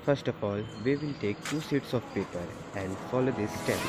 First of all, we will take two sheets of paper and follow this step.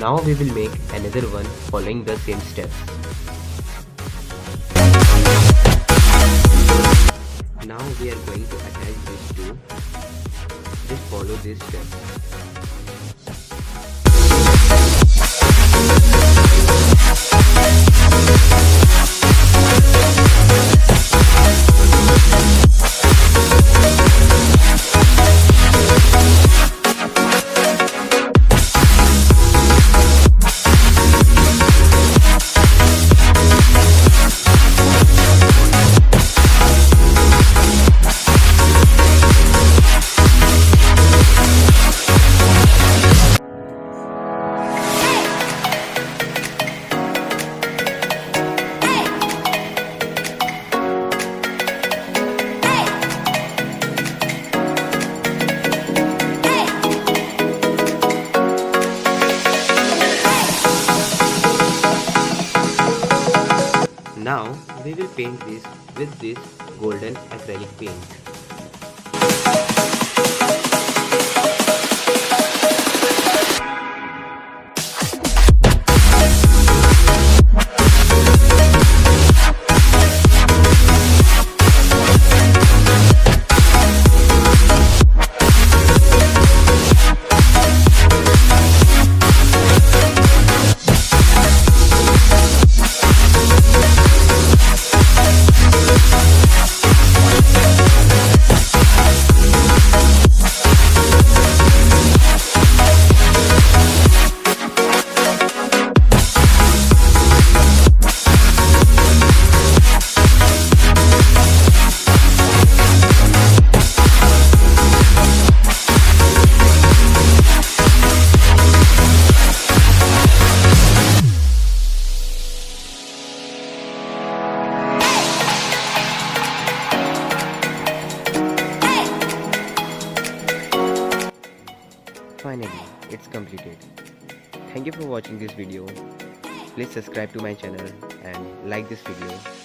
Now we will make another one following the same steps. Now we are going to attach these two. Just follow these steps. Now we will paint this with this golden acrylic paint. Finally, it's completed. Thank you for watching this video. Please subscribe to my channel and like this video.